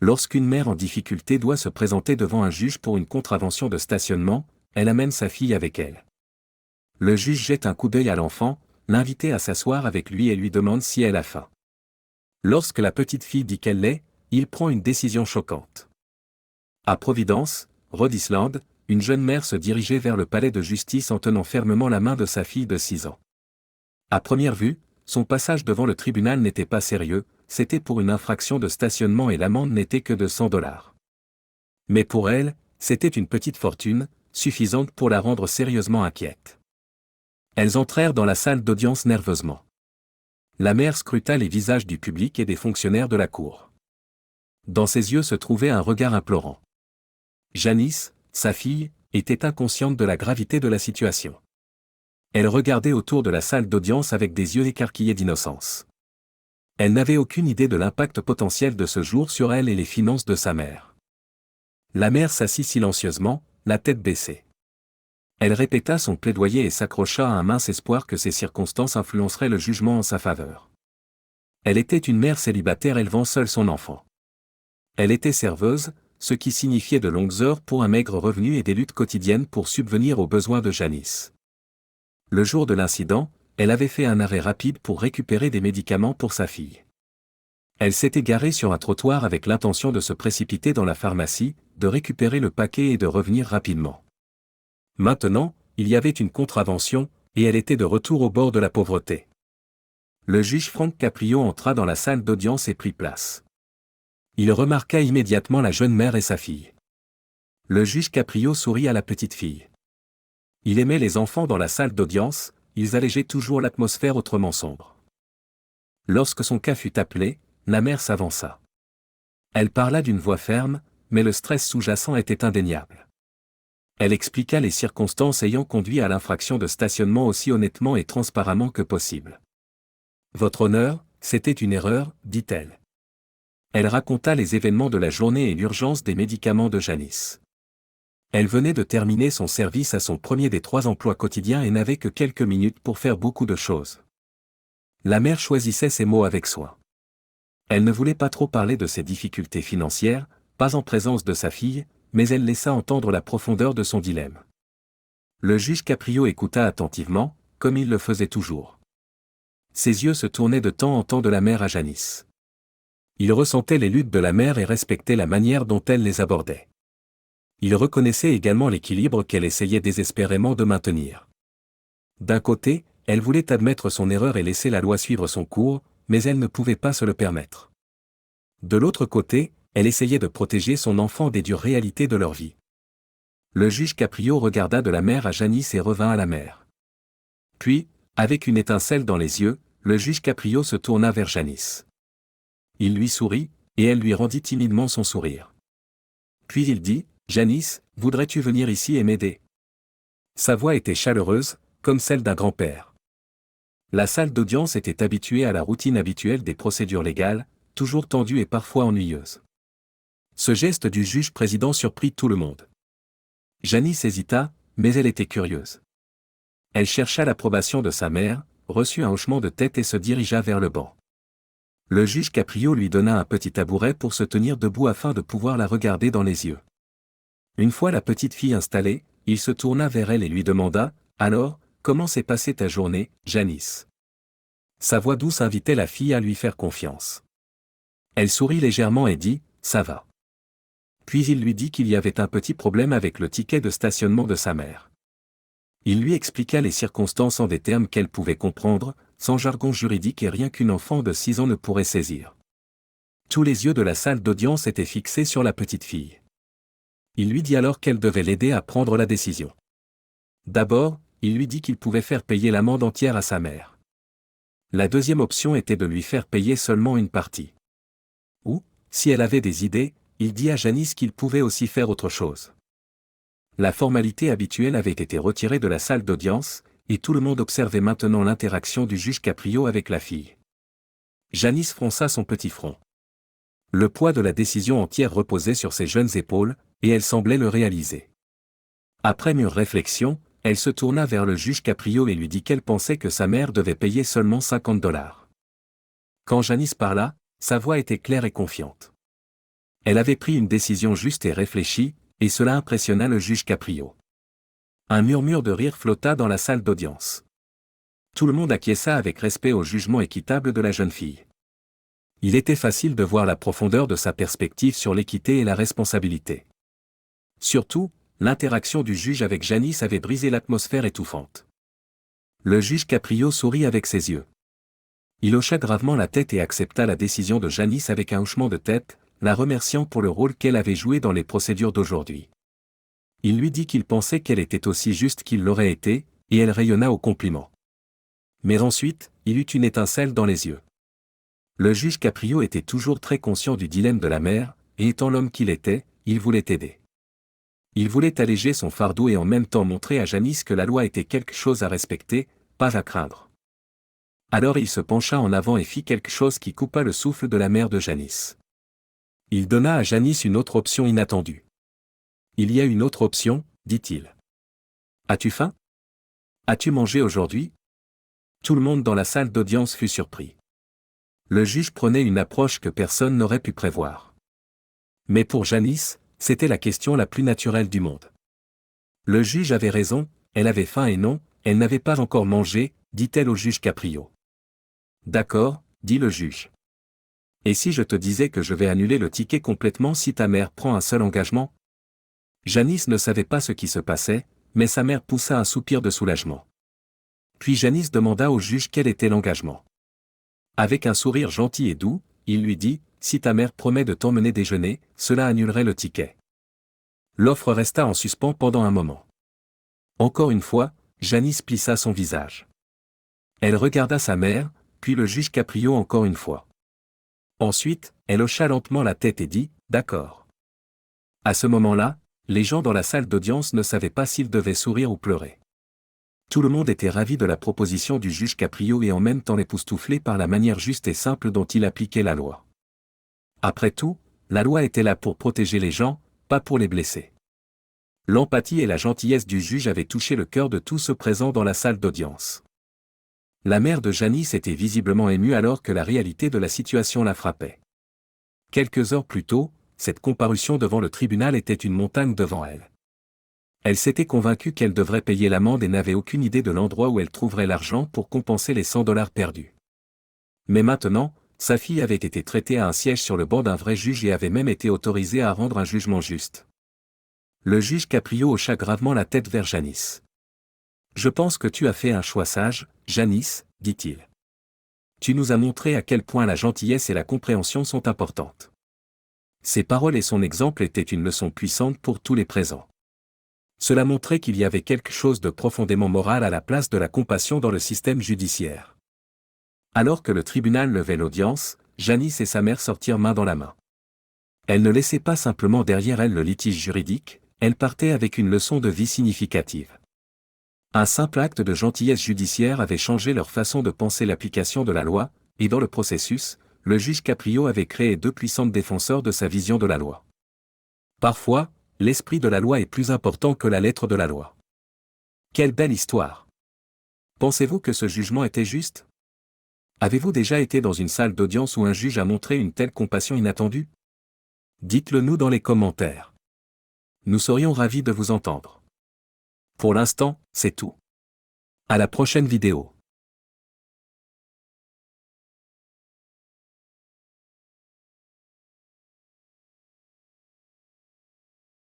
Lorsqu'une mère en difficulté doit se présenter devant un juge pour une contravention de stationnement, elle amène sa fille avec elle. Le juge jette un coup d'œil à l'enfant, l'invite à s'asseoir avec lui et lui demande si elle a faim. Lorsque la petite fille dit qu'elle l'est, il prend une décision choquante. À Providence, Rhode Island, une jeune mère se dirigeait vers le palais de justice en tenant fermement la main de sa fille de 6 ans. À première vue, son passage devant le tribunal n'était pas sérieux, c'était pour une infraction de stationnement et l'amende n'était que de $100. Mais pour elle, c'était une petite fortune, suffisante pour la rendre sérieusement inquiète. Elles entrèrent dans la salle d'audience nerveusement. La mère scruta les visages du public et des fonctionnaires de la cour. Dans ses yeux se trouvait un regard implorant. Janice, sa fille, était inconsciente de la gravité de la situation. Elle regardait autour de la salle d'audience avec des yeux écarquillés d'innocence. Elle n'avait aucune idée de l'impact potentiel de ce jour sur elle et les finances de sa mère. La mère s'assit silencieusement, la tête baissée. Elle répéta son plaidoyer et s'accrocha à un mince espoir que ces circonstances influenceraient le jugement en sa faveur. Elle était une mère célibataire élevant seule son enfant. Elle était serveuse, ce qui signifiait de longues heures pour un maigre revenu et des luttes quotidiennes pour subvenir aux besoins de Janice. Le jour de l'incident, elle avait fait un arrêt rapide pour récupérer des médicaments pour sa fille. Elle s'était garée sur un trottoir avec l'intention de se précipiter dans la pharmacie, de récupérer le paquet et de revenir rapidement. Maintenant, il y avait une contravention, et elle était de retour au bord de la pauvreté. Le juge Frank Caprio entra dans la salle d'audience et prit place. Il remarqua immédiatement la jeune mère et sa fille. Le juge Caprio sourit à la petite fille. Il aimait les enfants dans la salle d'audience, ils allégeaient toujours l'atmosphère autrement sombre. Lorsque son cas fut appelé, la mère s'avança. Elle parla d'une voix ferme, mais le stress sous-jacent était indéniable. Elle expliqua les circonstances ayant conduit à l'infraction de stationnement aussi honnêtement et transparentement que possible. « Votre honneur, c'était une erreur, dit-elle. » Elle raconta les événements de la journée et l'urgence des médicaments de Janice. Elle venait de terminer son service à son premier des 3 emplois quotidiens et n'avait que quelques minutes pour faire beaucoup de choses. La mère choisissait ses mots avec soin. Elle ne voulait pas trop parler de ses difficultés financières, pas en présence de sa fille, mais elle laissa entendre la profondeur de son dilemme. Le juge Caprio écouta attentivement, comme il le faisait toujours. Ses yeux se tournaient de temps en temps de la mère à Janice. Il ressentait les luttes de la mère et respectait la manière dont elle les abordait. Il reconnaissait également l'équilibre qu'elle essayait désespérément de maintenir. D'un côté, elle voulait admettre son erreur et laisser la loi suivre son cours, mais elle ne pouvait pas se le permettre. De l'autre côté, elle essayait de protéger son enfant des dures réalités de leur vie. Le juge Caprio regarda de la mère à Janice et revint à la mère. Puis, avec une étincelle dans les yeux, le juge Caprio se tourna vers Janice. Il lui sourit, et elle lui rendit timidement son sourire. Puis il dit, « Janice, voudrais-tu venir ici et m'aider ?» Sa voix était chaleureuse, comme celle d'un grand-père. La salle d'audience était habituée à la routine habituelle des procédures légales, toujours tendue et parfois ennuyeuse. Ce geste du juge-président surprit tout le monde. Janice hésita, mais elle était curieuse. Elle chercha l'approbation de sa mère, reçut un hochement de tête et se dirigea vers le banc. Le juge Caprio lui donna un petit tabouret pour se tenir debout afin de pouvoir la regarder dans les yeux. Une fois la petite fille installée, il se tourna vers elle et lui demanda, « Alors, comment s'est passée ta journée, Janice ?» Sa voix douce invitait la fille à lui faire confiance. Elle sourit légèrement et dit, « Ça va. » Puis il lui dit qu'il y avait un petit problème avec le ticket de stationnement de sa mère. Il lui expliqua les circonstances en des termes qu'elle pouvait comprendre, sans jargon juridique et rien qu'une enfant de 6 ans ne pourrait saisir. Tous les yeux de la salle d'audience étaient fixés sur la petite fille. Il lui dit alors qu'elle devait l'aider à prendre la décision. D'abord, il lui dit qu'il pouvait faire payer l'amende entière à sa mère. La deuxième option était de lui faire payer seulement une partie. Ou, si elle avait des idées, il dit à Janice qu'il pouvait aussi faire autre chose. La formalité habituelle avait été retirée de la salle d'audience, et tout le monde observait maintenant l'interaction du juge Caprio avec la fille. Janice fronça son petit front. Le poids de la décision entière reposait sur ses jeunes épaules, et elle semblait le réaliser. Après mûre réflexion, elle se tourna vers le juge Caprio et lui dit qu'elle pensait que sa mère devait payer seulement $50. Quand Janice parla, sa voix était claire et confiante. Elle avait pris une décision juste et réfléchie, et cela impressionna le juge Caprio. Un murmure de rire flotta dans la salle d'audience. Tout le monde acquiesça avec respect au jugement équitable de la jeune fille. Il était facile de voir la profondeur de sa perspective sur l'équité et la responsabilité. Surtout, l'interaction du juge avec Janice avait brisé l'atmosphère étouffante. Le juge Caprio sourit avec ses yeux. Il hocha gravement la tête et accepta la décision de Janice avec un hochement de tête, la remerciant pour le rôle qu'elle avait joué dans les procédures d'aujourd'hui. Il lui dit qu'il pensait qu'elle était aussi juste qu'il l'aurait été, et elle rayonna au compliment. Mais ensuite, il eut une étincelle dans les yeux. Le juge Caprio était toujours très conscient du dilemme de la mère, et étant l'homme qu'il était, il voulait aider. Il voulait alléger son fardeau et en même temps montrer à Janice que la loi était quelque chose à respecter, pas à craindre. Alors il se pencha en avant et fit quelque chose qui coupa le souffle de la mère de Janice. Il donna à Janice une autre option inattendue. « Il y a une autre option, dit-il. As-tu faim? As-tu mangé aujourd'hui ?» Tout le monde dans la salle d'audience fut surpris. Le juge prenait une approche que personne n'aurait pu prévoir. Mais pour Janice, c'était la question la plus naturelle du monde. Le juge avait raison, elle avait faim et non, elle n'avait pas encore mangé, dit-elle au juge Caprio. D'accord, dit le juge. Et si je te disais que je vais annuler le ticket complètement si ta mère prend un seul engagement? Janice ne savait pas ce qui se passait, mais sa mère poussa un soupir de soulagement. Puis Janice demanda au juge quel était l'engagement. Avec un sourire gentil et doux, il lui dit, « Si ta mère promet de t'emmener déjeuner, cela annulerait le ticket. » L'offre resta en suspens pendant un moment. Encore une fois, Janice plissa son visage. Elle regarda sa mère, puis le juge Caprio encore une fois. Ensuite, elle hocha lentement la tête et dit, « D'accord. » À ce moment-là, les gens dans la salle d'audience ne savaient pas s'ils devaient sourire ou pleurer. Tout le monde était ravi de la proposition du juge Caprio et en même temps époustouflé par la manière juste et simple dont il appliquait la loi. Après tout, la loi était là pour protéger les gens, pas pour les blesser. L'empathie et la gentillesse du juge avaient touché le cœur de tous ceux présents dans la salle d'audience. La mère de Janice était visiblement émue alors que la réalité de la situation la frappait. Quelques heures plus tôt, cette comparution devant le tribunal était une montagne devant elle. Elle s'était convaincue qu'elle devrait payer l'amende et n'avait aucune idée de l'endroit où elle trouverait l'argent pour compenser les $100 perdus. Mais maintenant, sa fille avait été traitée à un siège sur le banc d'un vrai juge et avait même été autorisée à rendre un jugement juste. Le juge Caprio hocha gravement la tête vers Janice. « Je pense que tu as fait un choix sage, Janice, dit-il. Tu nous as montré à quel point la gentillesse et la compréhension sont importantes. » Ses paroles et son exemple étaient une leçon puissante pour tous les présents. Cela montrait qu'il y avait quelque chose de profondément moral à la place de la compassion dans le système judiciaire. Alors que le tribunal levait l'audience, Janice et sa mère sortirent main dans la main. Elle ne laissait pas simplement derrière elle le litige juridique, elle partait avec une leçon de vie significative. Un simple acte de gentillesse judiciaire avait changé leur façon de penser l'application de la loi, et dans le processus, le juge Caprio avait créé deux puissantes défenseurs de sa vision de la loi. Parfois, l'esprit de la loi est plus important que la lettre de la loi. Quelle belle histoire! Pensez-vous que ce jugement était juste? Avez-vous déjà été dans une salle d'audience où un juge a montré une telle compassion inattendue? Dites-le nous dans les commentaires. Nous serions ravis de vous entendre. Pour l'instant, c'est tout. À la prochaine vidéo.